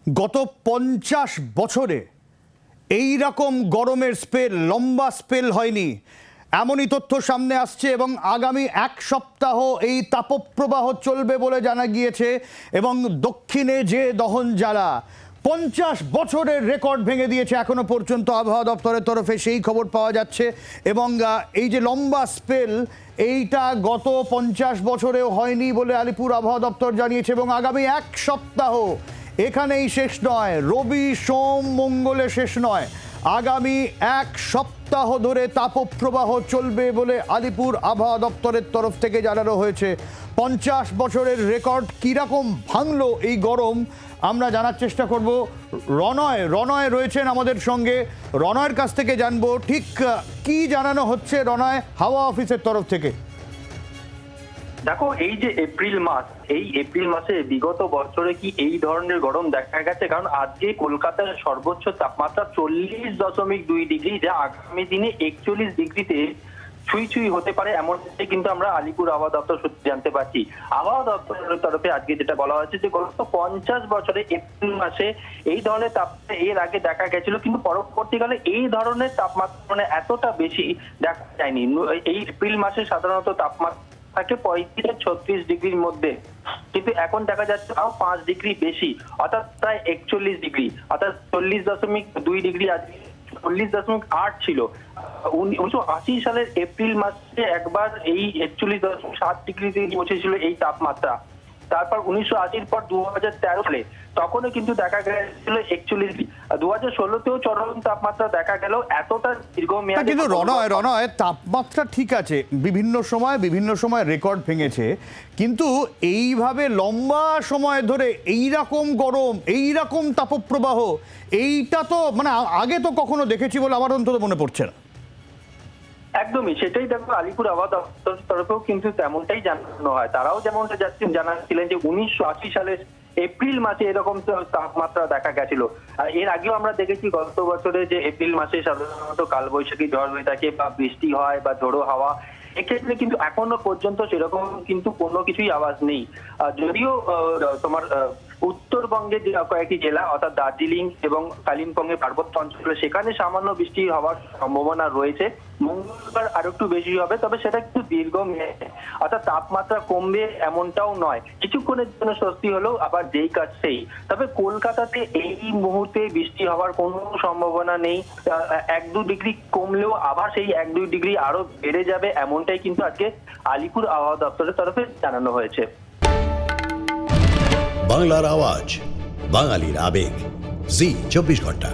গত 50 বছরে এই রকম গরমের স্পেল, লম্বা স্পেল হয়নি, এমনই তথ্য সামনে আসছে এবং আগামী এক সপ্তাহ এই তাপপ্রবাহ চলবে বলে জানা গিয়েছে। এবং দক্ষিণে যে দহন জ্বালা 50 বছরের রেকর্ড ভেঙে দিয়েছে এখনো পর্যন্ত আবহাওয়া দপ্তরের তরফে, সেই খবর পাওয়া যাচ্ছে। এবং এই যে লম্বা স্পেল, এইটা গত 50 বছরেও হয়নি বলে আলিপুর আবহাওয়া দপ্তর জানিয়েছে। এবং আগামী এক সপ্তাহ এখানেই শেষ নয়, রবি সোম মঙ্গলে শেষ নয়, আগামী এক সপ্তাহ ধরে তাপপ্রবাহ চলবে বলে আলিপুর আবহাওয়া দপ্তরের তরফ থেকে জানানো হয়েছে। 50 বছরের রেকর্ড কীরকম ভাঙলো এই গরম আমরা জানার চেষ্টা করব। রনয় রয়েছেন আমাদের সঙ্গে, রনয়ের কাছ থেকে জানবো ঠিক কি জানানো হচ্ছে রনয় হাওয়া অফিসের তরফ থেকে। দেখো, এই যে এপ্রিল মাস, এই এপ্রিল মাসে বিগত বছরে কি এই ধরনের গরম দেখা গেছে? কারণ আজকে কলকাতার সর্বোচ্চ তাপমাত্রা 40.2 ডিগ্রি, যা আগামী দিনে 41 ডিগ্রিতে ছুঁই হতে পারে, এমনটাই কিন্তু আমরা আলিপুর আবহাওয়া দপ্তর সূত্রে জানতে পারছি। আবহাওয়া দপ্তরের তরফে আজকে যেটা বলা হয়েছে যে গত 50 বছরে এপ্রিল মাসে এই ধরনের তাপমাত্রা এর আগে দেখা গেছিল, কিন্তু পরবর্তীকালে এই ধরনের তাপমাত্রা মানে এতটা বেশি দেখা যায়নি। এই এপ্রিল মাসে সাধারণত তাপমাত্রা থাকে 35-36 ডিগ্রির মধ্যে, কিন্তু এখন দেখা যাচ্ছে আরো 5 ডিগ্রি বেশি, অর্থাৎ প্রায় 41 ডিগ্রি, অর্থাৎ 40.2 ডিগ্রি, আজকে 40.8 ছিল। 1980 সালের এপ্রিল মাসে একবার এই 41.7 ডিগ্রিতে পৌঁছেছিল এই তাপমাত্রা। তারপর 1980 পর 2013 সালে তখনও কিন্তু দেখা গেছিল 41 ডিগ্রি। 2016তেও চরম তাপমাত্রা দেখা গেল। এতটা দীর্ঘমেয়াদী কিন্তু রনয় তাপমাত্রা ঠিক আছে, বিভিন্ন সময় রেকর্ড ভেঙেছে, কিন্তু এইভাবে লম্বা সময় ধরে এইরকম গরম, এইরকম তাপপ্রবাহ, এইটা তো মানে আগে তো কখনো দেখেছি বলে আমার অন্তত মনে পড়ছে না। একদমই সেটাই। দেখো, আলিপুর আবহাওয়া দপ্তরের তরফেও কিন্তু তেমনটাই জানানো হয়। তারাও যেমনটা জানাচ্ছিলেন যে 1980 সালের এপ্রিল মাসে এরকম তাপমাত্রা দেখা গেছিল। আর এর আগেও আমরা দেখেছি গত বছরে যে এপ্রিল মাসে সাধারণত কালবৈশাখী ঝড় হয়ে থাকে বা বৃষ্টি হয় বা ঝোড়ো হাওয়া, এক্ষেত্রে কিন্তু এখনো পর্যন্ত সেরকম কিন্তু কোনো কিছুই আওয়াজ নেই। যদিও তোমার উত্তরবঙ্গের যে কয়েকটি জেলা অর্থাৎ দার্জিলিং এবং কালিম্পংয়ের পার্বত্য অঞ্চলে সেখানে সামান্য বৃষ্টি হওয়ার সম্ভাবনা রয়েছে। মঙ্গলবার আরো একটু বেশি হবে, তবে সেটা একটু দীর্ঘমেয়াদে, অর্থাৎ তাপমাত্রা কমবে এমনটাও নয়। কিছুক্ষণের জন্য স্বস্তি হলেও আবার যেই কাজ সেই। তবে কলকাতাতে এই মুহূর্তে বৃষ্টি হওয়ার কোনো সম্ভাবনা নেই। 1-2 ডিগ্রি কমলেও আবার সেই 1-2 ডিগ্রি আরো বেড়ে যাবে, এমনটাই কিন্তু আজকে আলিপুর আবহাওয়া দপ্তরের তরফে জানানো হয়েছে। বাংলার আওয়াজ, বাঙালির আবেগ, জি 24 ঘন্টা।